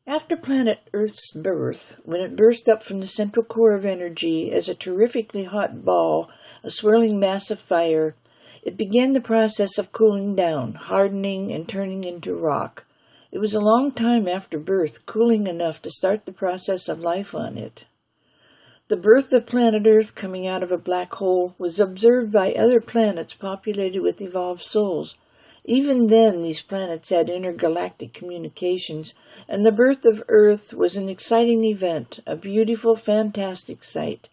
After planet Earth's birth, when it burst up from the central core of energy as a terrifically hot ball, a swirling mass of fire, it began the process of cooling down, hardening, and turning into rock. It was a long time after birth, cooling enough to start the process of life on it. The birth of planet Earth coming out of a black hole was observed by other planets populated with evolved souls. Even then, these planets had intergalactic communications, and the birth of Earth was an exciting event, a beautiful, fantastic sight.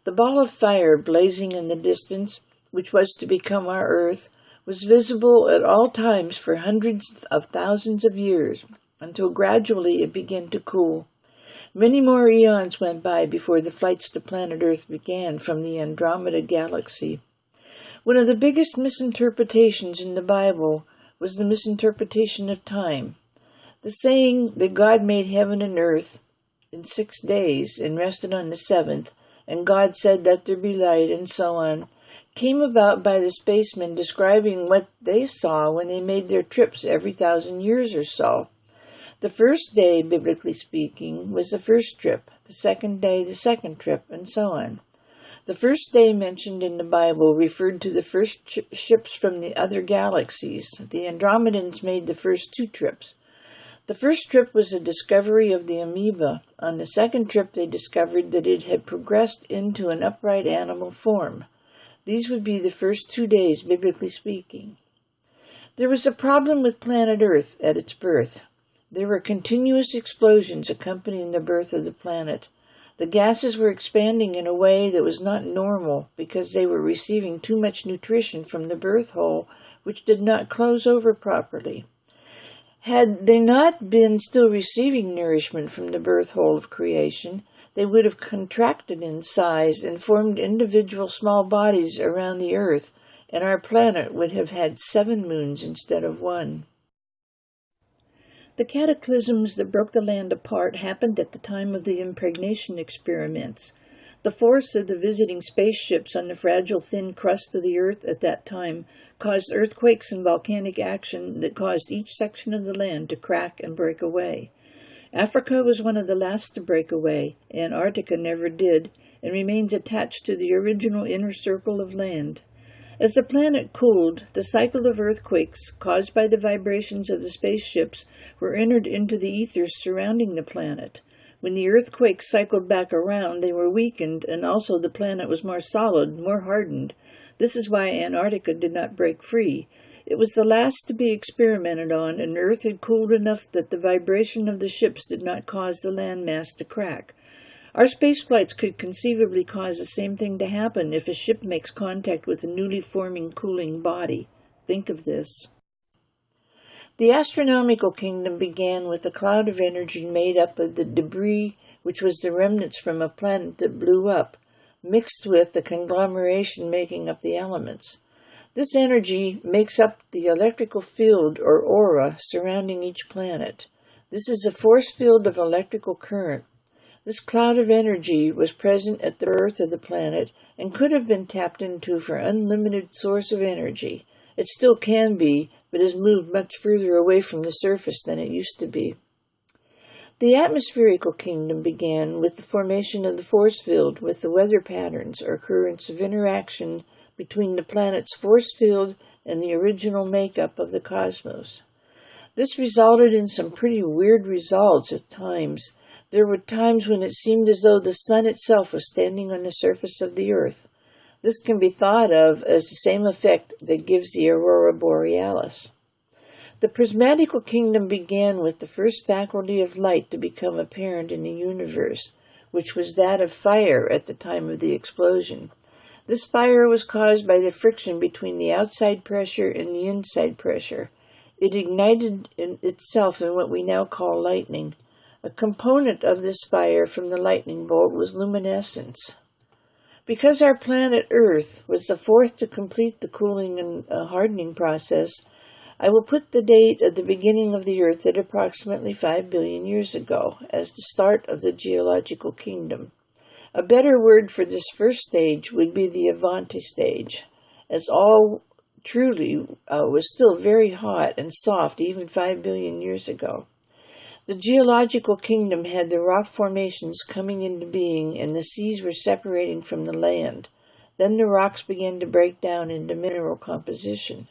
The ball of fire blazing in the distance, which was to become our Earth, was visible at all times for hundreds of thousands of years, until gradually it began to cool. Many more eons went by before the flights to planet Earth began from the Andromeda galaxy. One of the biggest misinterpretations in the Bible was the misinterpretation of time. The saying that God made heaven and earth in 6 days and rested on the seventh, and God said, "Let there be light," and so on, came about by the spacemen describing what they saw when they made their trips every 1,000 years or so. The first day, biblically speaking, was the first trip, the second day, the second trip, and so on. The first day mentioned in the Bible referred to the first ships from the other galaxies. The Andromedans made the first 2 trips. The first trip was a discovery of the amoeba. On the second trip, they discovered that it had progressed into an upright animal form. These would be the first 2 days, biblically speaking. There was a problem with planet Earth at its birth. There were continuous explosions accompanying the birth of the planet. The gases were expanding in a way that was not normal because they were receiving too much nutrition from the birth hole, which did not close over properly. Had they not been still receiving nourishment from the birth hole of creation, they would have contracted in size and formed individual small bodies around the Earth, and our planet would have had 7 moons instead of 1. The cataclysms that broke the land apart happened at the time of the impregnation experiments. The force of the visiting spaceships on the fragile, thin crust of the Earth at that time caused earthquakes and volcanic action that caused each section of the land to crack and break away. Africa was one of the last to break away. Antarctica never did, and remains attached to the original inner circle of land. As the planet cooled, the cycle of earthquakes caused by the vibrations of the spaceships were entered into the ethers surrounding the planet. When the earthquakes cycled back around, they were weakened, and also the planet was more solid, more hardened. This is why Antarctica did not break free. It was the last to be experimented on, and Earth had cooled enough that the vibration of the ships did not cause the landmass to crack. Our space flights could conceivably cause the same thing to happen if a ship makes contact with a newly forming cooling body. Think of this. The astronomical kingdom began with a cloud of energy made up of the debris, which was the remnants from a planet that blew up, mixed with the conglomeration making up the elements. This energy makes up the electrical field or aura surrounding each planet. This is a force field of electrical current. This cloud of energy was present at the birth of the planet and could have been tapped into for unlimited source of energy. It still can be, but has moved much further away from the surface than it used to be. The atmospherical kingdom began with the formation of the force field with the weather patterns or currents of interaction between the planet's force field and the original makeup of the cosmos. This resulted in some pretty weird results at times. There were times when it seemed as though the sun itself was standing on the surface of the Earth. This can be thought of as the same effect that gives the aurora borealis. The prismatical kingdom began with the first faculty of light to become apparent in the universe, which was that of fire at the time of the explosion. This fire was caused by the friction between the outside pressure and the inside pressure. It ignited itself in what we now call lightning. A component of this fire from the lightning bolt was luminescence. Because our planet Earth was the fourth to complete the cooling and hardening process, I will put the date of the beginning of the Earth at approximately 5 billion years ago as the start of the geological kingdom. A better word for this first stage would be the Avanti stage, as all truly was still very hot and soft even 5 billion years ago. The geological kingdom had the rock formations coming into being, and the seas were separating from the land. Then the rocks began to break down into mineral composition.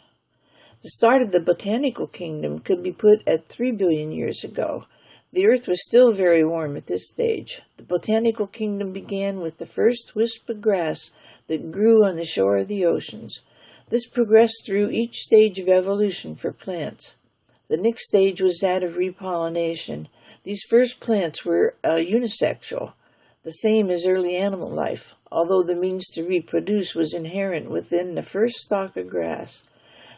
The start of the botanical kingdom could be put at 3 billion years ago. The earth was still very warm at this stage. The botanical kingdom began with the first wisp of grass that grew on the shore of the oceans. This progressed through each stage of evolution for plants. The next stage was that of repollination. These first plants were unisexual, the same as early animal life, although the means to reproduce was inherent within the first stalk of grass.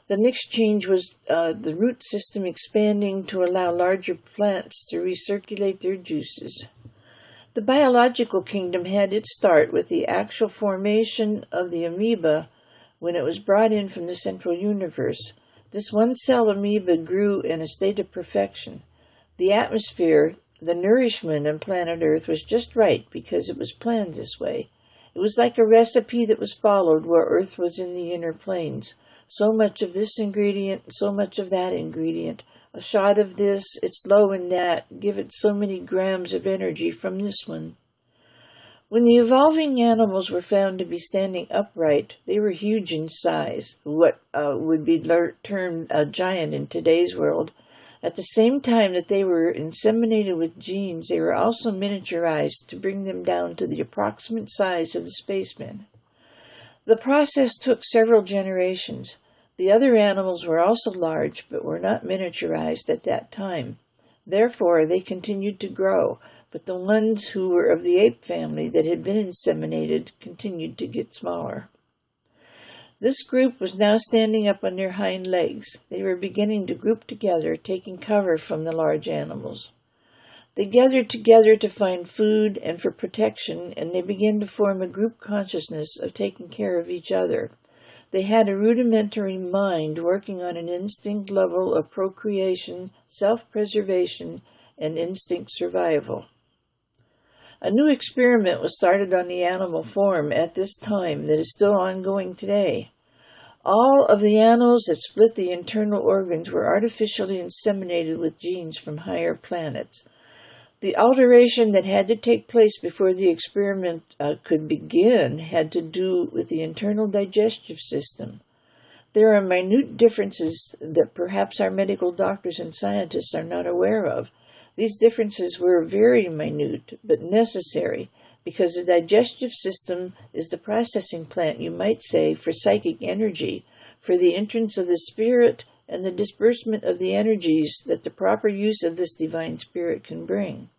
The next change was the root system expanding to allow larger plants to recirculate their juices. The biological kingdom had its start with the actual formation of the amoeba when it was brought in from the central universe. This one-cell amoeba grew in a state of perfection. The atmosphere, the nourishment on planet Earth was just right because it was planned this way. It was like a recipe that was followed where Earth was in the inner planes. So much of this ingredient, so much of that ingredient. A shot of this, it's low in that. Give it so many grams of energy from this one. When the evolving animals were found to be standing upright, they were huge in size, what would be termed a giant in today's world. At the same time that they were inseminated with genes, they were also miniaturized to bring them down to the approximate size of the spacemen. The process took several generations. The other animals were also large, but were not miniaturized at that time. Therefore, they continued to grow, but the ones who were of the ape family that had been inseminated continued to get smaller. This group was now standing up on their hind legs. They were beginning to group together, taking cover from the large animals. They gathered together to find food and for protection, and they began to form a group consciousness of taking care of each other. They had a rudimentary mind working on an instinct level of procreation, self-preservation, and instinct survival. A new experiment was started on the animal form at this time that is still ongoing today. All of the animals that split the internal organs were artificially inseminated with genes from higher planets. The alteration that had to take place before the experiment could begin had to do with the internal digestive system. There are minute differences that perhaps our medical doctors and scientists are not aware of. These differences were very minute, but necessary, because the digestive system is the processing plant, you might say, for psychic energy, for the entrance of the spirit and the disbursement of the energies that the proper use of this divine spirit can bring.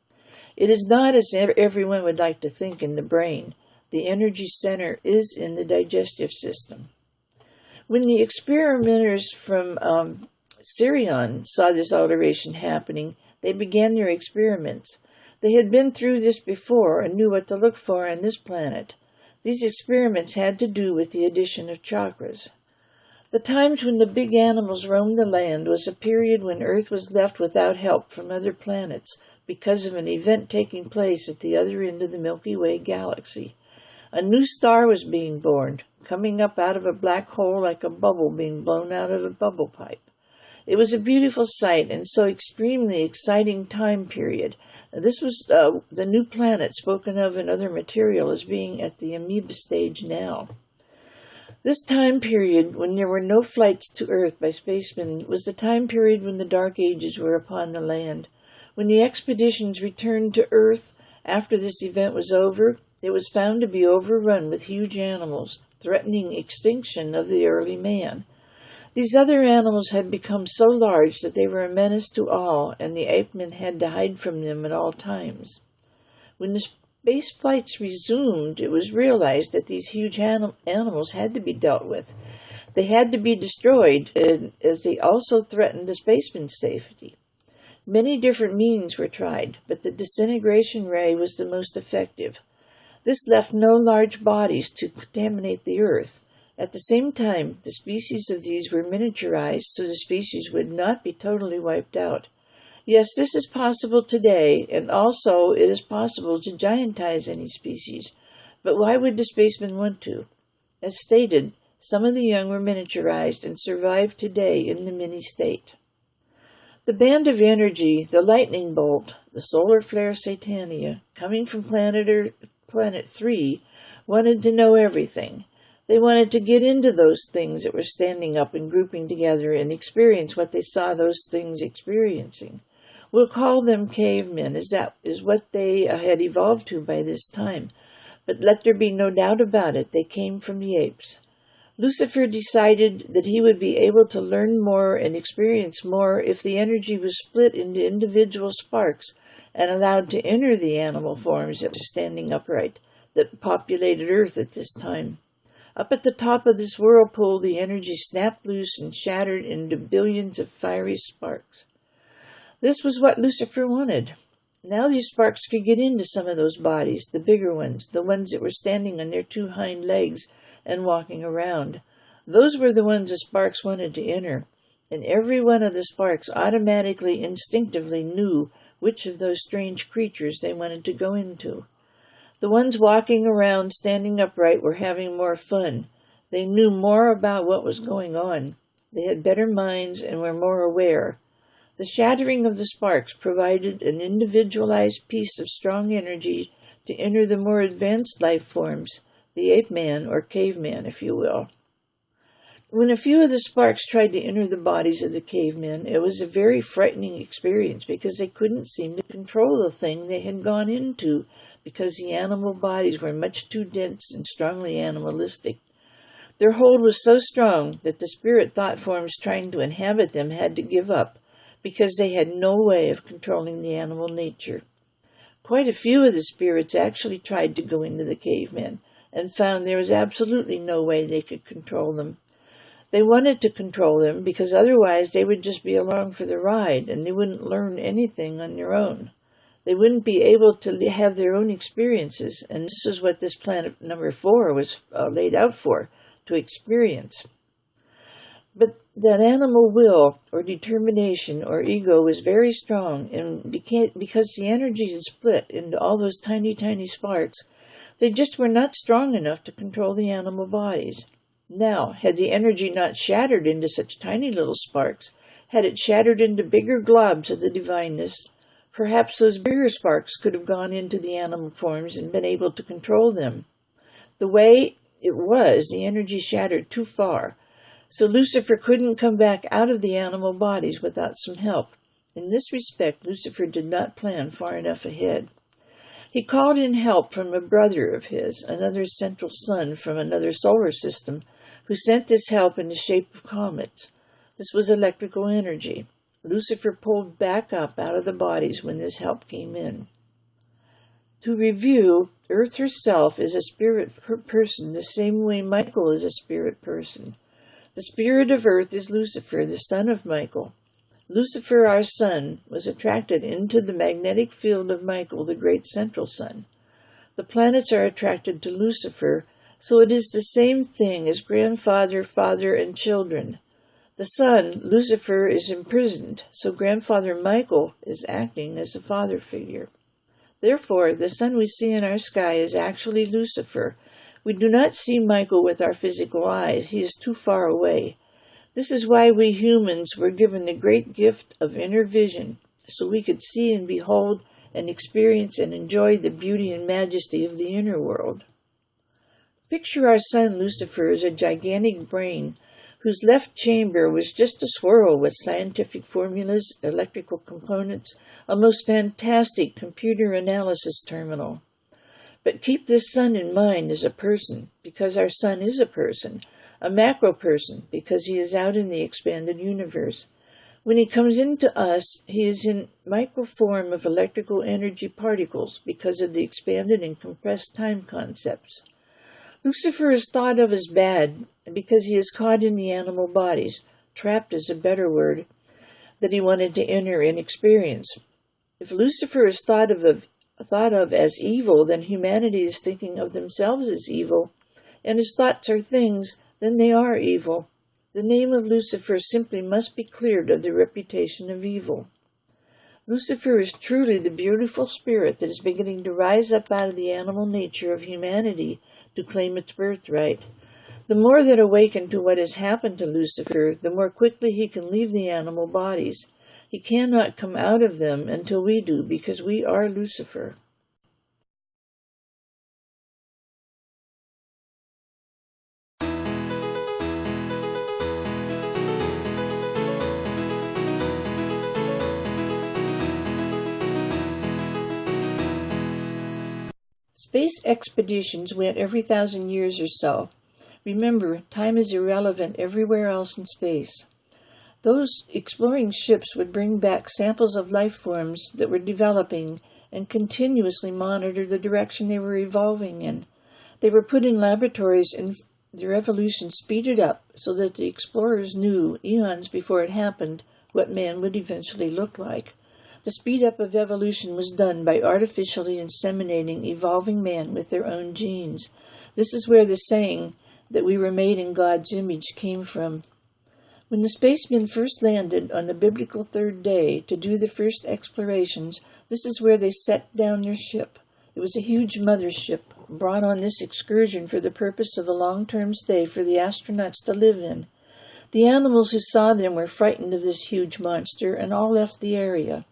It is not as everyone would like to think in the brain. The energy center is in the digestive system. When the experimenters from Sirion saw this alteration happening, they began their experiments. They had been through this before and knew what to look for on this planet. These experiments had to do with the addition of chakras. The times when the big animals roamed the land was a period when Earth was left without help from other planets because of an event taking place at the other end of the Milky Way galaxy. A new star was being born, coming up out of a black hole like a bubble being blown out of a bubble pipe. It was a beautiful sight and so extremely exciting time period. This was the new planet spoken of in other material as being at the amoeba stage now. This time period, when there were no flights to Earth by spacemen, was the time period when the Dark Ages were upon the land. When the expeditions returned to Earth after this event was over, it was found to be overrun with huge animals, threatening extinction of the early man. These other animals had become so large that they were a menace to all, and the ape-men had to hide from them at all times. When the space flights resumed, it was realized that these huge animals had to be dealt with. They had to be destroyed, as they also threatened the spacemen's safety. Many different means were tried, but the disintegration ray was the most effective. This left no large bodies to contaminate the Earth. At the same time, the species of these were miniaturized so the species would not be totally wiped out. Yes, this is possible today, and also it is possible to giantize any species. But why would the spacemen want to? As stated, some of the young were miniaturized and survive today in the mini state. The band of energy, the lightning bolt, the solar flare Satania, coming from planet 3, wanted to know everything. They wanted to get into those things that were standing up and grouping together and experience what they saw those things experiencing. We'll call them cavemen, as that is what they had evolved to by this time. But let there be no doubt about it, they came from the apes. Lucifer decided that he would be able to learn more and experience more if the energy was split into individual sparks and allowed to enter the animal forms that were standing upright, that populated Earth at this time. Up at the top of this whirlpool, the energy snapped loose and shattered into billions of fiery sparks. This was what Lucifer wanted. Now these sparks could get into some of those bodies, the bigger ones, the ones that were standing on their 2 hind legs and walking around. Those were the ones the sparks wanted to enter, and every one of the sparks automatically, instinctively knew which of those strange creatures they wanted to go into. The ones walking around, standing upright, were having more fun. They knew more about what was going on. They had better minds and were more aware. The shattering of the sparks provided an individualized piece of strong energy to enter the more advanced life forms, the ape-man or caveman, if you will. When a few of the sparks tried to enter the bodies of the cavemen, it was a very frightening experience because they couldn't seem to control the thing they had gone into because the animal bodies were much too dense and strongly animalistic. Their hold was so strong that the spirit thought forms trying to inhabit them had to give up because they had no way of controlling the animal nature. Quite a few of the spirits actually tried to go into the cavemen and found there was absolutely no way they could control them. They wanted to control them because otherwise they would just be along for the ride and they wouldn't learn anything on their own. They wouldn't be able to have their own experiences, and this is what this planet number 4 was laid out for, to experience. But that animal will, or determination, or ego was very strong, and because the energy had split into all those tiny, tiny sparks, they just were not strong enough to control the animal bodies. Now, had the energy not shattered into such tiny little sparks, had it shattered into bigger globs of the divineness, perhaps those bigger sparks could have gone into the animal forms and been able to control them. The way it was, the energy shattered too far, so Lucifer couldn't come back out of the animal bodies without some help. In this respect, Lucifer did not plan far enough ahead. He called in help from a brother of his, another central sun from another solar system, who sent this help in the shape of comets. This was electrical energy. Lucifer pulled back up out of the bodies when this help came in. To review, Earth herself is a spirit person the same way Michael is a spirit person. The spirit of Earth is Lucifer, the son of Michael. Lucifer, our sun, was attracted into the magnetic field of Michael, the great central sun. The planets are attracted to Lucifer, so it is the same thing as grandfather, father, and children. The sun, Lucifer, is imprisoned, so grandfather Michael is acting as the father figure. Therefore, the sun we see in our sky is actually Lucifer. We do not see Michael with our physical eyes. He is too far away. This is why we humans were given the great gift of inner vision, so we could see and behold and experience and enjoy the beauty and majesty of the inner world. Picture our sun Lucifer as a gigantic brain whose left chamber was just a swirl with scientific formulas, electrical components, a most fantastic computer analysis terminal. But keep this sun in mind as a person, because our sun is a person, a macro person, because he is out in the expanded universe. When he comes into us, he is in micro form of electrical energy particles because of the expanded and compressed time concepts. Lucifer is thought of as bad because he is caught in the animal bodies, trapped is a better word, that he wanted to enter and experience. If Lucifer is thought of as evil, then humanity is thinking of themselves as evil, and his thoughts are things, then they are evil. The name of Lucifer simply must be cleared of the reputation of evil. Lucifer is truly the beautiful spirit that is beginning to rise up out of the animal nature of humanity to claim its birthright. The more that awaken to what has happened to Lucifer, the more quickly he can leave the animal bodies. He cannot come out of them until we do, because we are Lucifer. Space expeditions went every 1,000 years or so. Remember, time is irrelevant everywhere else in space. Those exploring ships would bring back samples of life forms that were developing and continuously monitor the direction they were evolving in. They were put in laboratories and their evolution speeded up so that the explorers knew, eons before it happened, what man would eventually look like. The speed up of evolution was done by artificially inseminating evolving man with their own genes. This is where the saying that we were made in God's image came from. When the spacemen first landed on the biblical third day to do the first explorations, this is where they set down their ship. It was a huge mothership brought on this excursion for the purpose of a long-term stay for the astronauts to live in. The animals who saw them were frightened of this huge monster and all left the area.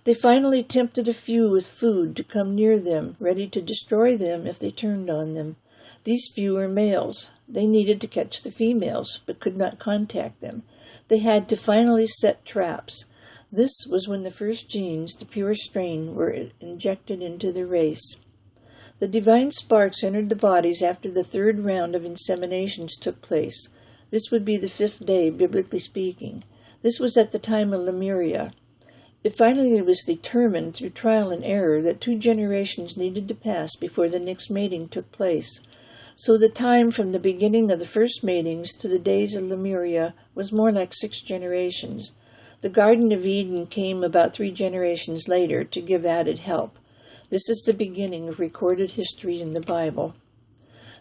They finally tempted a few with food to come near them, ready to destroy them if they turned on them. These few were males. They needed to catch the females, but could not contact them. They had to finally set traps. This was when the first genes, the pure strain, were injected into the race. The divine sparks entered the bodies after the third round of inseminations took place. This would be the 5th day, biblically speaking. This was at the time of Lemuria. It finally was determined through trial and error that 2 generations needed to pass before the next mating took place. So the time from the beginning of the first matings to the days of Lemuria was more like 6 generations. The Garden of Eden came about 3 generations later to give added help. This is the beginning of recorded history in the Bible.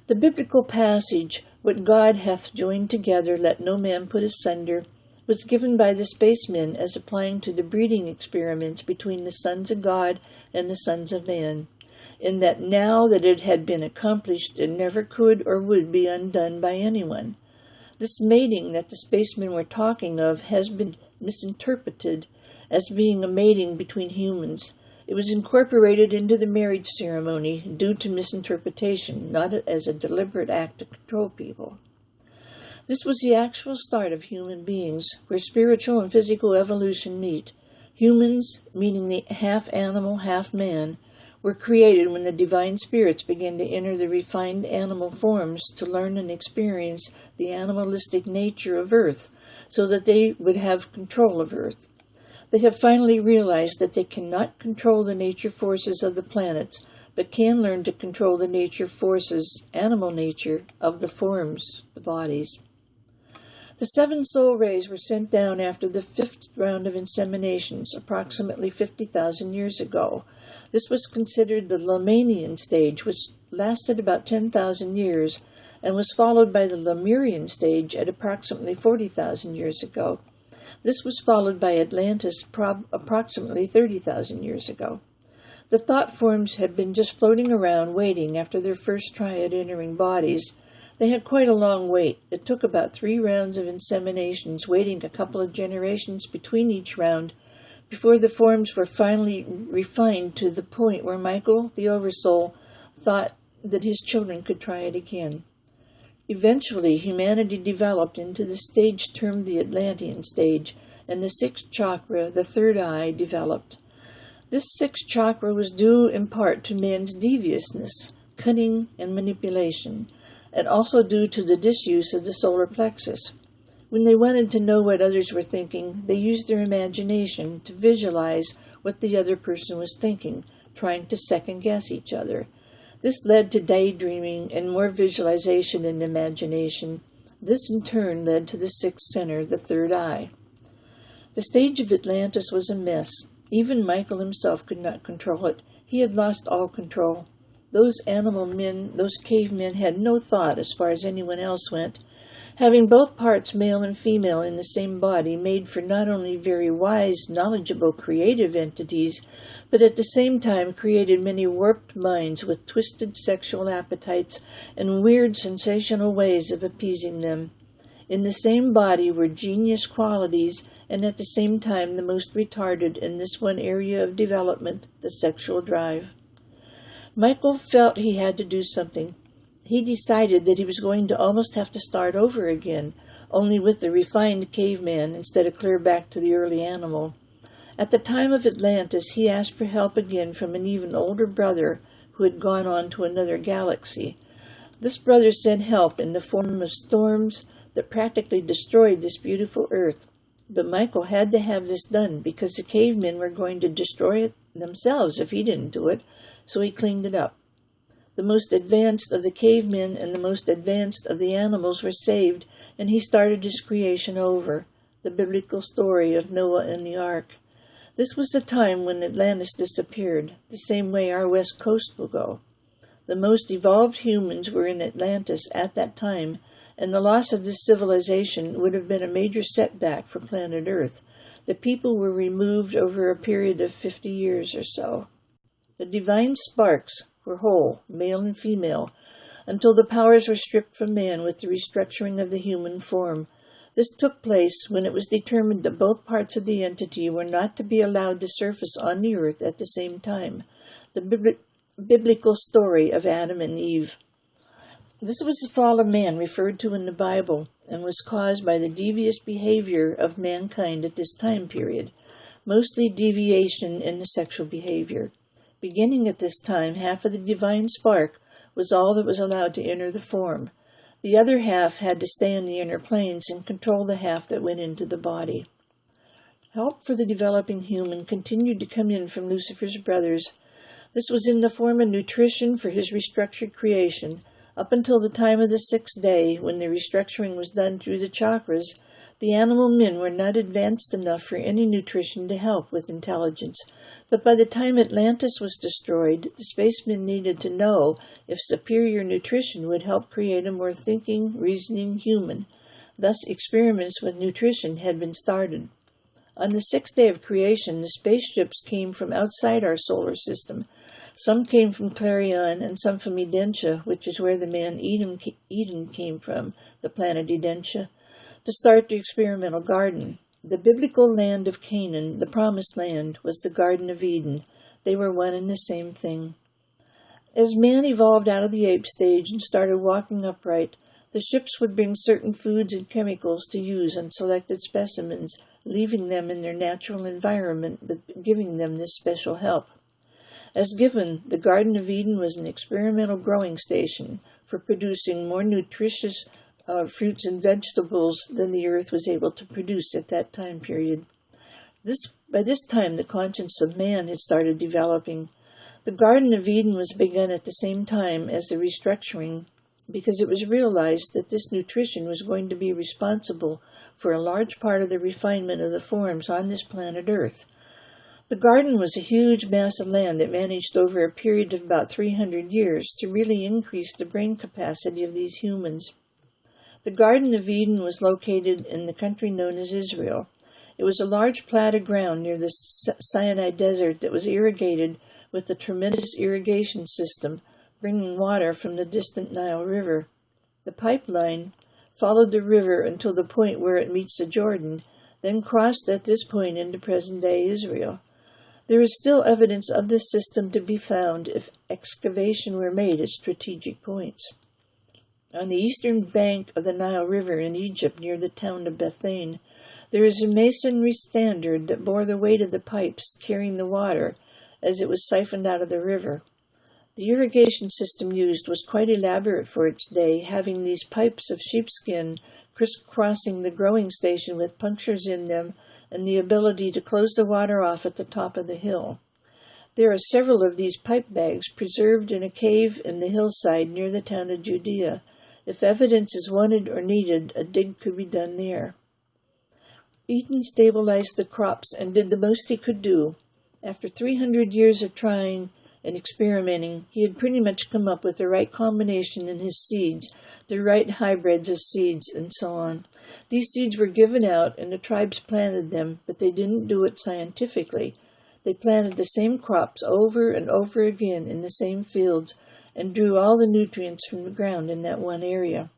The biblical passage, "What God hath joined together, let no man put asunder," was given by the spacemen as applying to the breeding experiments between the sons of God and the sons of man, in that now that it had been accomplished, it never could or would be undone by anyone. This mating that the spacemen were talking of has been misinterpreted as being a mating between humans. It was incorporated into the marriage ceremony due to misinterpretation, not as a deliberate act to control people. This was the actual start of human beings, where spiritual and physical evolution meet. Humans, meaning the half animal, half man, were created when the divine spirits began to enter the refined animal forms to learn and experience the animalistic nature of Earth, so that they would have control of Earth. They have finally realized that they cannot control the nature forces of the planets, but can learn to control the nature forces, animal nature, of the forms, the bodies. The 7 soul rays were sent down after the 5th round of inseminations, approximately 50,000 years ago. This was considered the Lemanian stage, which lasted about 10,000 years, and was followed by the Lemurian stage at approximately 40,000 years ago. This was followed by Atlantis approximately 30,000 years ago. The thought forms had been just floating around waiting after their first try at entering bodies. They had quite a long wait. It took about 3 rounds of inseminations, waiting a couple of generations between each round, before the forms were finally refined to the point where Michael, the Oversoul, thought that his children could try it again. Eventually, humanity developed into the stage termed the Atlantean stage, and the 6th chakra, the third eye, developed. This 6th chakra was due in part to man's deviousness, cunning, and manipulation, and also due to the disuse of the solar plexus. When they wanted to know what others were thinking, they used their imagination to visualize what the other person was thinking, trying to second-guess each other. This led to daydreaming and more visualization and imagination. This in turn led to the 6th center, the third eye. The stage of Atlantis was a mess. Even Michael himself could not control it. He had lost all control. Those animal men, those cavemen, had no thought as far as anyone else went. Having both parts, male and female, in the same body made for not only very wise, knowledgeable, creative entities, but at the same time created many warped minds with twisted sexual appetites and weird, sensational ways of appeasing them. In the same body were genius qualities, and at the same time the most retarded in this one area of development, the sexual drive. Michael felt he had to do something. He decided that he was going to almost have to start over again, only with the refined caveman instead of clear back to the early animal. At the time of Atlantis, he asked for help again from an even older brother who had gone on to another galaxy. This brother sent help in the form of storms that practically destroyed this beautiful Earth. But Michael had to have this done because the cavemen were going to destroy it themselves if he didn't do it, so he cleaned it up. The most advanced of the cavemen and the most advanced of the animals were saved, and he started his creation over, the biblical story of Noah and the ark. This was the time when Atlantis disappeared, the same way our west coast will go. The most evolved humans were in Atlantis at that time, and the loss of this civilization would have been a major setback for planet Earth. The people were removed over a period of 50 years or so. The divine sparks were whole, male and female, until the powers were stripped from man with the restructuring of the human form. This took place when it was determined that both parts of the entity were not to be allowed to surface on the earth at the same time. The biblical story of Adam and Eve. This was the fall of man referred to in the Bible and was caused by the devious behavior of mankind at this time period, mostly deviation in the sexual behavior. Beginning at this time, half of the divine spark was all that was allowed to enter the form. The other half had to stay in the inner planes and control the half that went into the body. Help for the developing human continued to come in from Lucifer's brothers. This was in the form of nutrition for his restructured creation. Up until the time of the sixth day, when the restructuring was done through the chakras, the animal men were not advanced enough for any nutrition to help with intelligence. But by the time Atlantis was destroyed, the spacemen needed to know if superior nutrition would help create a more thinking, reasoning human. Thus, experiments with nutrition had been started. On the sixth day of creation, the spaceships came from outside our solar system. Some came from Clarion and some from Edentia, which is where the man Eden came from, the planet Edentia, to start the experimental garden. The biblical land of Canaan, the promised land, was the Garden of Eden. They were one and the same thing. As man evolved out of the ape stage and started walking upright, the ships would bring certain foods and chemicals to use on selected specimens, leaving them in their natural environment but giving them this special help. As given, the Garden of Eden was an experimental growing station for producing more nutritious fruits and vegetables than the earth was able to produce at that time period. By this time, the conscience of man had started developing. The Garden of Eden was begun at the same time as the restructuring because it was realized that this nutrition was going to be responsible for a large part of the refinement of the forms on this planet Earth. The garden was a huge mass of land that vanished over a period of about 300 years to really increase the brain capacity of these humans. The Garden of Eden was located in the country known as Israel. It was a large plat of ground near the Sinai Desert that was irrigated with a tremendous irrigation system, bringing water from the distant Nile River. The pipeline followed the river until the point where it meets the Jordan, then crossed at this point into present-day Israel. There is still evidence of this system to be found if excavation were made at strategic points. On the eastern bank of the Nile River in Egypt, near the town of Bethane, there is a masonry standard that bore the weight of the pipes carrying the water as it was siphoned out of the river. The irrigation system used was quite elaborate for its day, having these pipes of sheepskin crisscrossing the growing station with punctures in them and the ability to close the water off at the top of the hill. There are several of these pipe bags preserved in a cave in the hillside near the town of Judea. If evidence is wanted or needed, a dig could be done there. Eden stabilized the crops and did the most he could do. After 300 years of trying and experimenting, he had pretty much come up with the right combination in his seeds, the right hybrids of seeds, and so on. These seeds were given out, and the tribes planted them, but they didn't do it scientifically. They planted the same crops over and over again in the same fields, and drew all the nutrients from the ground in that one area.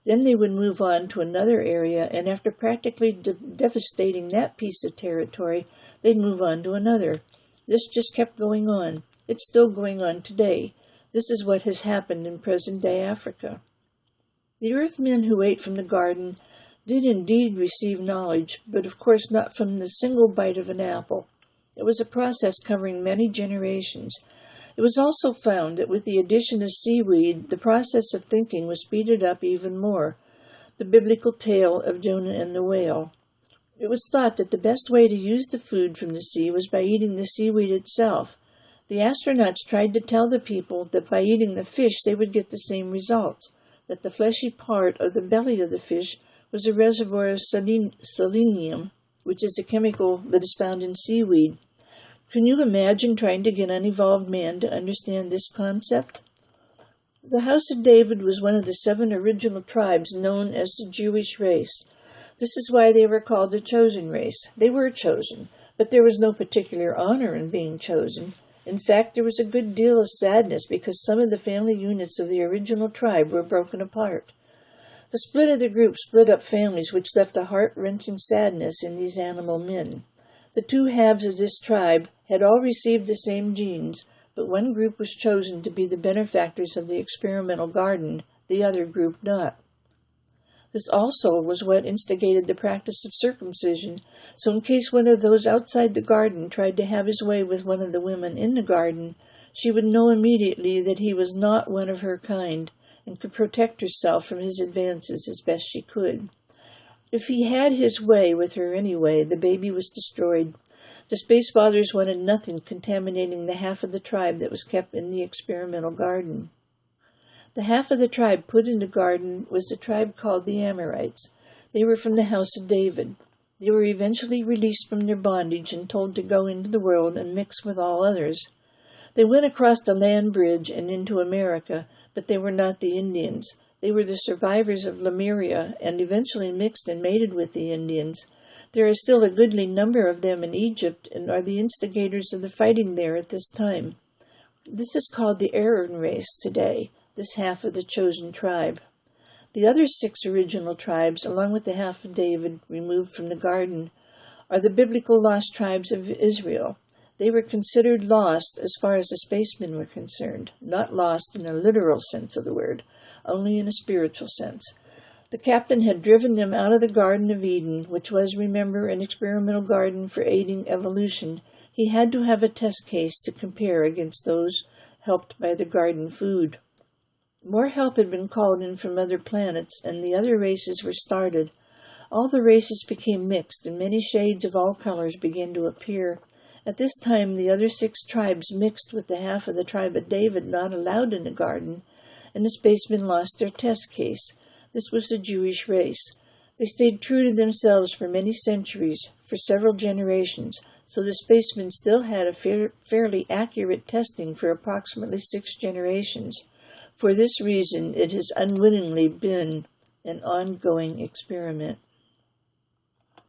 Then they would move on to another area, and after practically devastating that piece of territory, they'd move on to another. This just kept going on. It's still going on today. This is what has happened in present-day Africa. The Earthmen who ate from the garden did indeed receive knowledge, but of course not from the single bite of an apple. It was a process covering many generations. It was also found that with the addition of seaweed, the process of thinking was speeded up even more. The biblical tale of Jonah and the whale. It was thought that the best way to use the food from the sea was by eating the seaweed itself. The astronauts tried to tell the people that by eating the fish they would get the same results, that the fleshy part of the belly of the fish was a reservoir of selenium, which is a chemical that is found in seaweed. Can you imagine trying to get unevolved man to understand this concept? The House of David was one of the 7 original tribes known as the Jewish race. This is why they were called the chosen race. They were chosen, but there was no particular honor in being chosen. In fact, there was a good deal of sadness because some of the family units of the original tribe were broken apart. The split of the group split up families, which left a heart-wrenching sadness in these animal men. The 2 halves of this tribe had all received the same genes, but one group was chosen to be the benefactors of the experimental garden, the other group not. This also was what instigated the practice of circumcision, so in case one of those outside the garden tried to have his way with one of the women in the garden, she would know immediately that he was not one of her kind, and could protect herself from his advances as best she could. If he had his way with her anyway, the baby was destroyed. The Space Fathers wanted nothing contaminating the half of the tribe that was kept in the experimental garden. The half of the tribe put in the garden was the tribe called the Amorites. They were from the House of David. They were eventually released from their bondage and told to go into the world and mix with all others. They went across the land bridge and into America, but they were not the Indians. They were the survivors of Lemuria and eventually mixed and mated with the Indians. There are still a goodly number of them in Egypt and are the instigators of the fighting there at this time. This is called the Aryan race today, this half of the chosen tribe. The other 6 original tribes, along with the half of David removed from the garden, are the biblical lost tribes of Israel. They were considered lost as far as the spacemen were concerned, not lost in a literal sense of the word, only in a spiritual sense. The captain had driven them out of the Garden of Eden, which was, remember, an experimental garden for aiding evolution. He had to have a test case to compare against those helped by the garden food. More help had been called in from other planets, and the other races were started. All the races became mixed, and many shades of all colors began to appear. At this time, the other 6 tribes mixed with the half of the tribe of David not allowed in the garden, and the spacemen lost their test case. This was the Jewish race. They stayed true to themselves for many centuries, for several generations, so the spacemen still had a fairly accurate testing for approximately 6 generations. For this reason, it has unwittingly been an ongoing experiment.